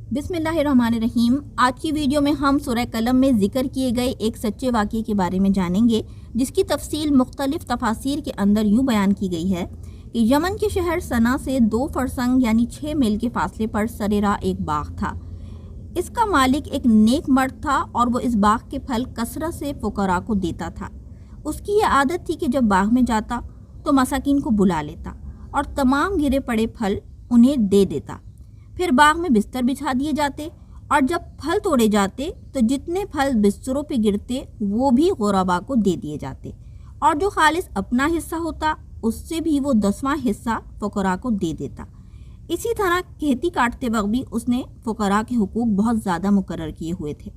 बिस्मिल्लाहिर्रहमानिर्रहीम। आज की वीडियो में हम सूरह कलम में ज़िक्र किए गए एक सच्चे वाक़ये के बारे में जानेंगे, जिसकी तफसील मुख्तलिफ तफासिर के अंदर यूँ बयान की गई है कि यमन के शहर सना से 2 फरसंग यानी 6 मील के फासले पर सरेरा एक बाग था। इसका मालिक एक नेक मर्द था और वो इस बाग के फल कसरत से फुकरा को देता था। उसकी ये आदत थी कि जब बाग में जाता तो मसाकीन को बुला लेता और तमाम गिरे पड़े फल उन्हें दे देता। फिर बाग में बिस्तर बिछा दिए जाते और जब फल तोड़े जाते तो जितने फल बिस्तरों पे गिरते वो भी गुरबा को दे दिए जाते और जो खालिस अपना हिस्सा होता उससे भी वो 10वां हिस्सा फुकरा को दे देता। इसी तरह खेती काटते वक्त भी उसने फुकरा के हुकूक बहुत ज़्यादा मुकर्रर किए हुए थे।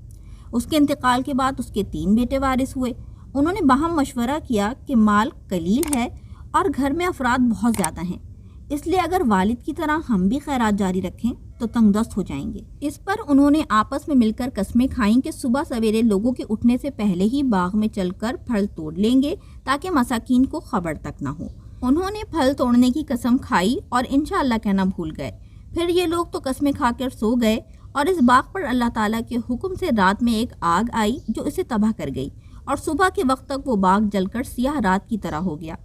उसके इंतकाल के बाद उसके 3 बेटे वारिस हुए। उन्होंने बाहम मशवरा किया कि माल कलील है और घर में अफराद बहुत ज़्यादा हैं, इसलिए अगर वालिद की तरह हम भी खैरात जारी रखें तो तंगदस्त हो जाएंगे। इस पर उन्होंने आपस में मिलकर कस्में खाईं कि सुबह सवेरे लोगों के उठने से पहले ही बाग में चलकर फल तोड़ लेंगे ताकि मसाकीन को खबर तक न हो। उन्होंने फल तोड़ने की कसम खाई और इंशाअल्लाह कहना भूल गए। फिर ये लोग तो कस्में खाकर सो गए और इस बाग पर अल्लाह ताला के हुक्म से रात में एक आग आई जो इसे तबाह कर गई और सुबह के वक्त तक वो बाग जलकर सियाह रात की तरह हो गया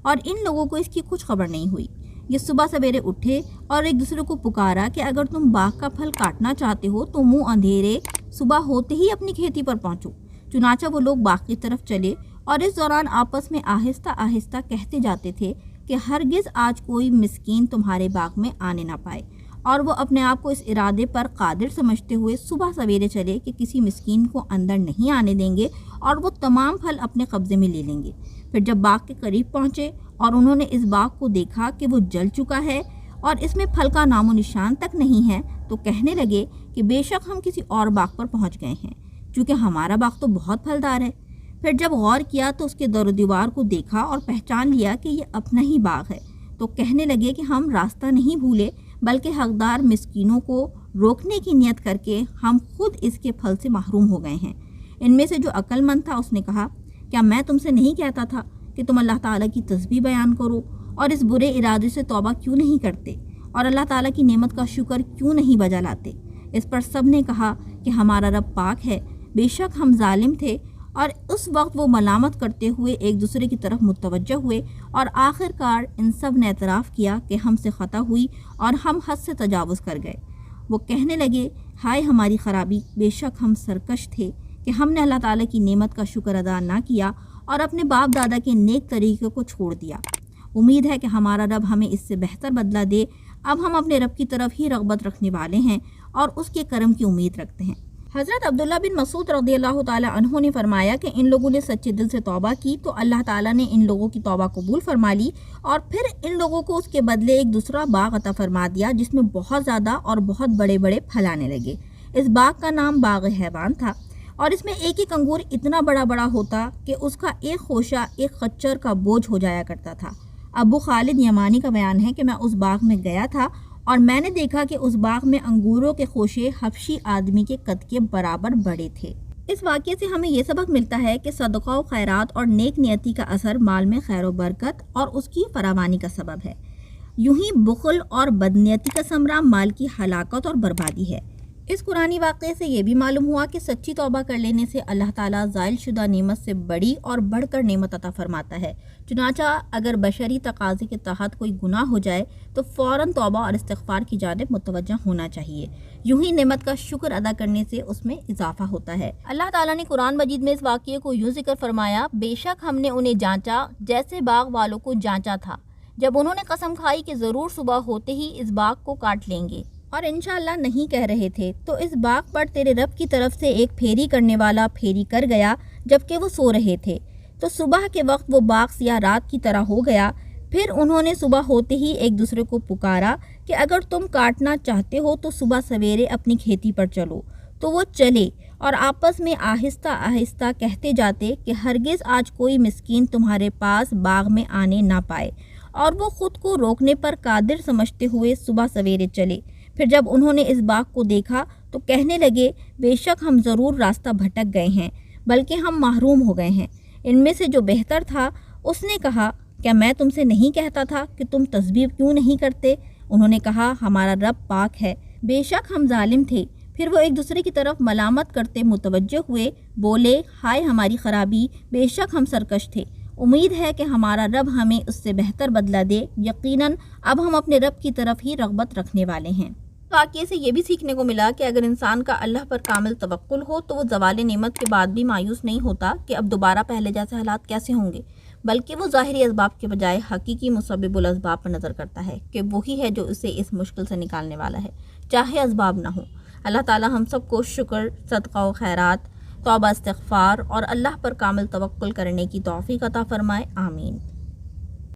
और इन लोगों को इसकी कुछ खबर नहीं हुई। ये सुबह सवेरे उठे और एक दूसरे को पुकारा कि अगर तुम बाग का फल काटना चाहते हो तो मुंह अंधेरे सुबह होते ही अपनी खेती पर पहुंचो। चुनाचा वो लोग बाग की तरफ चले और इस दौरान आपस में आहिस्ता आहिस्ता कहते जाते थे कि हरगिज़ आज कोई मिस्कीन तुम्हारे बाग में आने ना पाए, और वो अपने आप को इस इरादे पर कादिर समझते हुए सुबह सवेरे चले कि किसी मिस्कीन को अंदर नहीं आने देंगे और वो तमाम फल अपने कब्ज़े में ले लेंगे। फिर जब बाग के करीब पहुँचे और उन्होंने इस बाग को देखा कि वो जल चुका है और इसमें फल का नामो निशान तक नहीं है, तो कहने लगे कि बेशक हम किसी और बाग पर पहुँच गए हैं, क्योंकि हमारा बाग तो बहुत फलदार है। फिर जब गौर किया तो उसके दर दीवार को देखा और पहचान लिया कि ये अपना ही बाग है, तो कहने लगे कि हम रास्ता नहीं भूले, बल्कि हकदार मिस्कीनों को रोकने की नियत करके हम खुद इसके फल से महरूम हो गए हैं। इनमें से जो अक्लमंद था उसने कहा, क्या मैं तुमसे नहीं कहता था कि तुम अल्लाह ताला की तस्बीह बयान करो और इस बुरे इरादे से तौबा क्यों नहीं करते और अल्लाह ताला की नेमत का शुक्र क्यों नहीं बजा लाते। इस पर सब ने कहा कि हमारा रब पाक है, बेशक हम जालिम थे। और उस वक्त वो मलामत करते हुए एक दूसरे की तरफ मुतवज्जह हुए और आखिरकार इन सब ने एतराफ़ किया कि हमसे ख़ता हुई और हम हद से तजावुज़ कर गए। वो कहने लगे, हाय हमारी ख़राबी, बेशक हम सरकश थे कि हमने अल्लाह ताला की नेमत का शुक्र अदा ना किया और अपने बाप दादा के नेक तरीक़े को छोड़ दिया। उम्मीद है कि हमारा रब हमें इससे बेहतर बदला दे। अब हम अपने रब की तरफ ही रग़बत रखने वाले हैं और उसके करम की उम्मीद रखते हैं। हज़रत अब्दुल्ला बिन मसूद रज़ियल्लाहु ताला अन्हु ने फरमाया कि इन लोगों ने सच्चे दिल से तौबा की तो अल्लाह ताला ने इन लोगों की तौबा कबूल फरमा ली और फिर इन लोगों को उसके बदले एक दूसरा बाग अता फरमा दिया जिसमें बहुत ज़्यादा और बहुत बड़े बड़े फल आने लगे। इस बाग का नाम बाग हैवान था और इसमें एक एक अंगूर इतना बड़ा बड़ा होता कि उसका एक खोशा एक खच्चर का बोझ हो जाया करता था। अबू खालिद यमानी का बयान है कि मैं उस बाग में गया था और मैंने देखा कि उस बाग में अंगूरों के खोशे हबशी आदमी के कद के बराबर बड़े थे। इस वाक़ये से हमें यह सबक मिलता है कि सदक़ा व खैरात और नेक नियति का असर माल में खैर व बरकत और उसकी फरावानी का सबब है। यूं ही बुखल और बदनियती का समरा माल की हलाकत और बर्बादी है। इस कुरानी वाक़ये से ये भी मालूम हुआ कि सच्ची तौबा कर लेने से अल्लाह ताला ज़ाइल शुदा नेमत से बड़ी और बढ़कर नेमत अता फरमाता है। चुनाचा अगर बशरी तकाज़े के तहत कोई गुनाह हो जाए तो फ़ौरन तौबा और इस्तिग़फ़ार की जानिब मुतवज्जह होना चाहिए। यूं ही नेमत का शुक्र अदा करने से उसमें इजाफ़ा होता है। अल्लाह ताला ने कुरान मजीद में इस वाक़ये को यूँ ज़िक्र फरमाया, बेशक हमने उन्हें जाँचा जैसे बाग वालों को जाँचा था, जब उन्होंने कसम खाई कि ज़रूर सुबह होते ही इस बाग को काट लेंगे और इंशाअल्लाह नहीं कह रहे थे, तो इस बाग पर तेरे रब की तरफ से एक फेरी करने वाला फेरी कर गया जबकि वो सो रहे थे, तो सुबह के वक्त वो बाग सियाह रात की तरह हो गया। फिर उन्होंने सुबह होते ही एक दूसरे को पुकारा कि अगर तुम काटना चाहते हो तो सुबह सवेरे अपनी खेती पर चलो। तो वो चले और आपस में आहिस्ता आहिस्ता कहते जाते कि हरगिज़ आज कोई मिस्कीन तुम्हारे पास बाग में आने ना पाए, और वो ख़ुद को रोकने पर कादिर समझते हुए सुबह सवेरे चले। फिर जब उन्होंने इस बाग को देखा तो कहने लगे, बेशक हम ज़रूर रास्ता भटक गए हैं, बल्कि हम महरूम हो गए हैं। इनमें से जो बेहतर था उसने कहा, क्या मैं तुमसे नहीं कहता था कि तुम तस्बीह क्यों नहीं करते। उन्होंने कहा, हमारा रब पाक है, بے شک ہم ظالم تھے۔ پھر وہ ایک دوسرے کی طرف ملامت کرتے متوجہ ہوئے، بولے ہائے ہماری خرابی، بے شک ہم سرکش تھے۔ امید ہے کہ ہمارا رب ہمیں اس سے بہتر بدلہ دے، یقیناً اب ہم اپنے رب کی طرف ہی رغبت رکھنے والے ہیں۔ واقعے سے یہ بھی سیکھنے کو ملا کہ اگر انسان کا اللہ پر کامل توکل ہو تو وہ زوال نعمت کے بعد بھی مایوس نہیں ہوتا کہ اب دوبارہ پہلے جیسے حالات کیسے ہوں گے، بلکہ وہ ظاہری اسباب کے بجائے حقیقی مسبب الاسباب پر نظر کرتا ہے کہ وہی ہے جو اسے اس مشکل سے نکالنے والا ہے، چاہے اسباب نہ ہوں۔ اللہ تعالی ہم سب کو شکر، صدقہ و خیرات، توبہ، استغفار اور اللہ پر کامل توکل کرنے کی توفیق عطا فرمائے، آمین۔